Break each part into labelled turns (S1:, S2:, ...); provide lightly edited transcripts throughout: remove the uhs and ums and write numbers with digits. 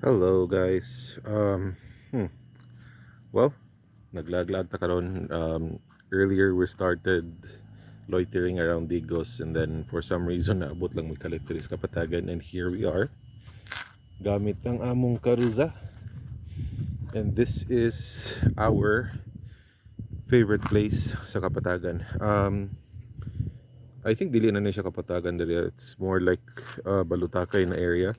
S1: Hello guys. Well, naglaglag ta karon. Earlier we started loitering around Digos, and then for some reason naabot lang may Kaliteris Kapatagan, and here we are gamit ang among karuza, and this is our favorite place sa Kapatagan. I think dili na siya Kapatagan dali. It's more like Balutakay na area.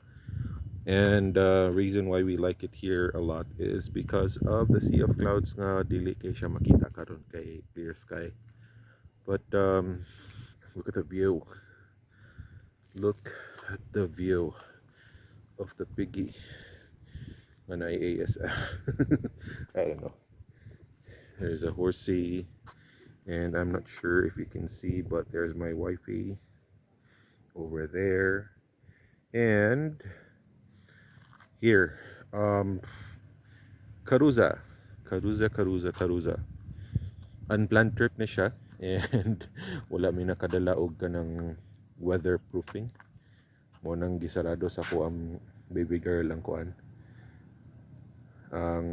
S1: And reason why we like it here a lot is because of the sea of clouds nga dili kay siya makita karon kay clear sky. But look at the view. Look at the view of the piggy on IASF. I don't know. There's a horsey, and I'm not sure if you can see, but there's my wifey over there. And here, Karuza. Karuza. Unplanned trip na siya, and wala mi nakadala og kanang weatherproofing. Mo nang gisarado sa ko ang baby girl ang kuan. Ang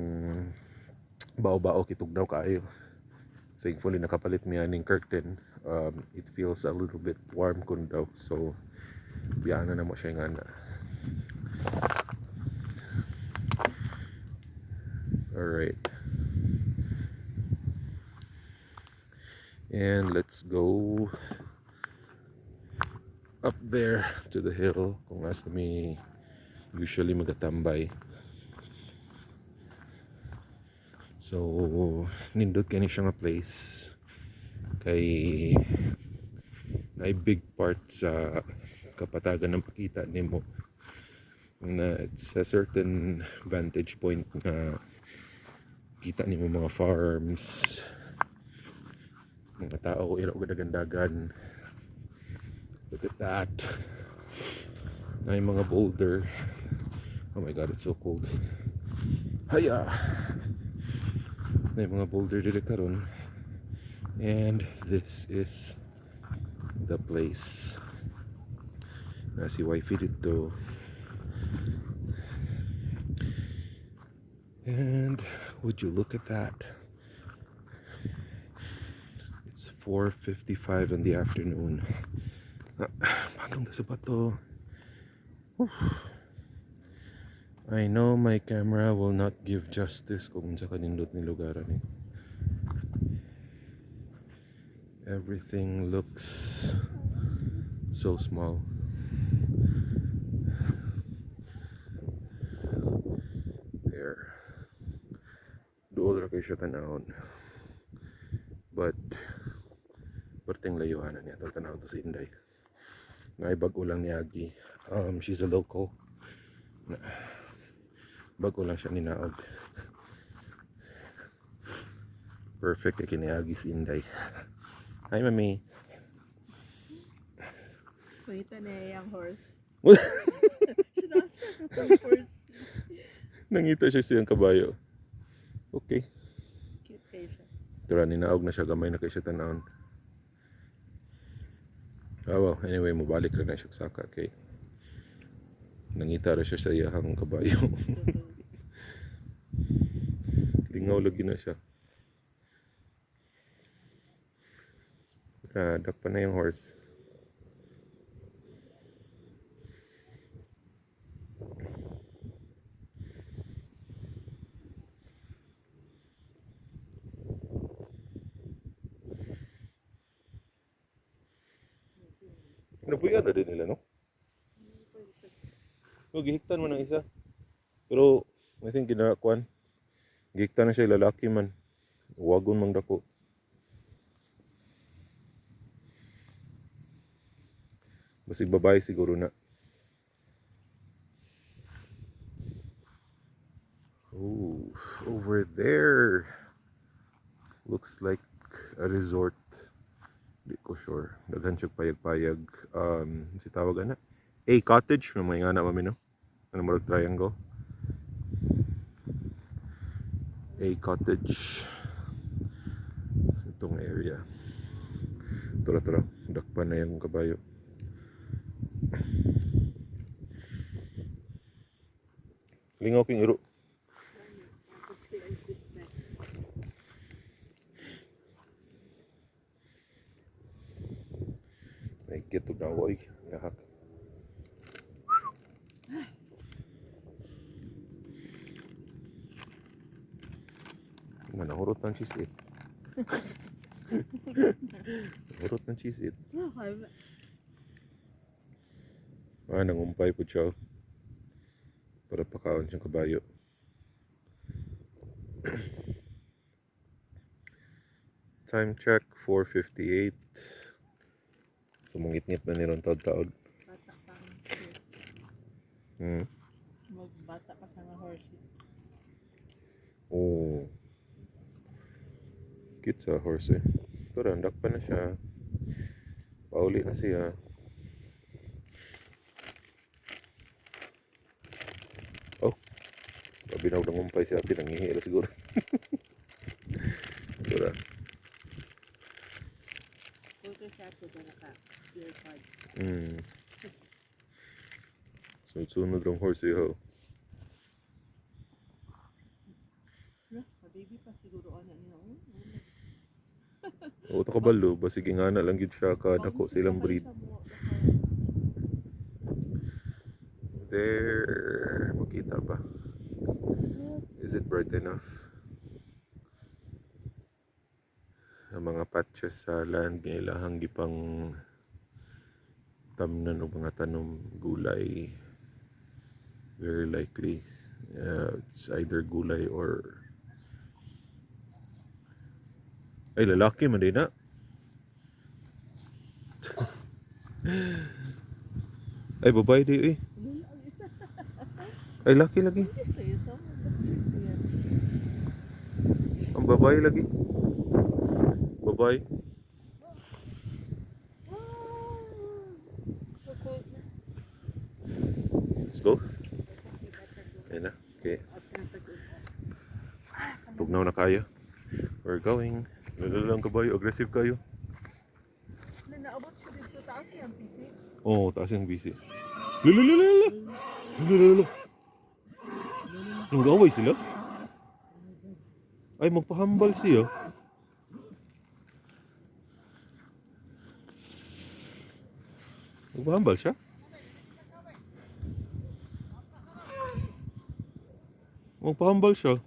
S1: bao-bao kitugnaw kaayo. Thankfully nakapalit mi aning curtain. It feels a little bit warm kun daw. So biyana na mo siya nga na. Alright. And let's go up there to the hill kung asa mi usually magatambay. So nindot kani siya nga place kay na big part sa Kapatagan ng pakita nimo na it's a certain vantage point na kita nimo mga farms, mga tao iro gadagandagan. Look at that. Na yung mga boulder. Oh my god, it's so cold. Haya. Na yung mga boulder dito karon. And this is the place. Na si wifey dito. And would you look at that? It's 4:55 in the afternoon. Patong sa bato. I know my camera will not give justice kung sa kanindot ni lugaran eh. Everything looks so small. There. Dool ra kay siya tanahon. But perting layuhanan niya ito tanahon to sa Inday. Ngay bago lang ni Agi. She's a local. Bago lang siya ninaog. Perfect kay kiniagi si Inday. Hi, Mami.
S2: Kita na yung horse. Sinasa ng horse.
S1: Nangita siya siyang kabayo. Okay.
S2: Cute kayo siya.
S1: Tura, ninaog na siya. Gamay na kay siya tanahon. Well, anyway, mabalik na siya sa saka kay nangita ra siya sa iyahang kabayo. Lingaw lagi na siya. Dakpa na yung horse. Nabuya na din nila, no? Gihiktan mo ng isa. Pero, I think ginakuan. Gihiktan na siya, lalaki man. Wagon mang dako. Basig babae siguro na. Oh, over there. Looks like a resort. Di ko sure. Daghan siya payag-payag. Si tawag na. A cottage. May nga na mami, no? Ano marag triangle. A cottage. Itong area. Tura. Dakpan na yung kabayo. Lingaw king iro.
S2: Tapos siya assistant.
S1: May kitog na ako, oy. Yahak. Manahurot ng cheese it. Nahurot ng cheese it. Nangumpay po siya. Para pakaon siyang kabayo. Time check, 4:58. Sumungit-ngit na nilang taod-taod.
S2: Bata pa ang horse.
S1: Hmm.
S2: Magbata pa sa nga horse.
S1: Oh. Cute sa horse eh. Ito randak pa na siya. Pauli na siya. Oh. Sabi na nangumpay si ate. Nangihila siguro. Ito
S2: Pulka siya ito na naka-earpod.
S1: Hmm. Sunod ng horse eh ho.
S2: Baby pa siguro ano niya.
S1: O ito kabalo. Basig nga na lang yun siya. Kadako silang breed. There. Makita ba? Is it bright enough? Ang mga patches sa land nga ilahang gipang tamnan o mga tanom gulay. Very likely it's either gulay or ay lalaki man din na. Ay babae di eh. Ay laki lagi.
S2: Gusto yun sa
S1: Ang babae lagi. Babae.
S2: so cold na.
S1: Let's go. Ayan na. Okay. Tugnaw na kayo. We're going. Lalalang kabayo. Aggressive kayo.
S2: Naabot siya dito taas yung PC.
S1: Oo, taas yung busy. Lulululula! Lululula! Nag-away sila? Ay, magpahambal siya. Magpahambal siya? Magpahambal siya.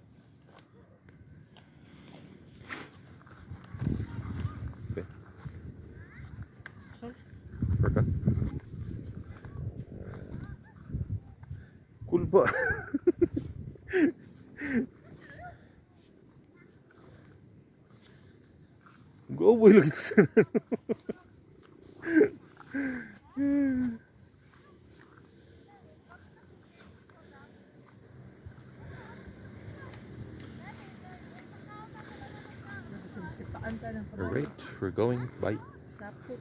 S1: Okay. Perka. Cool ba? Go-away lagi ito sa
S2: Sipaan ka ng
S1: Alright, we're going. Bye.
S2: sapot.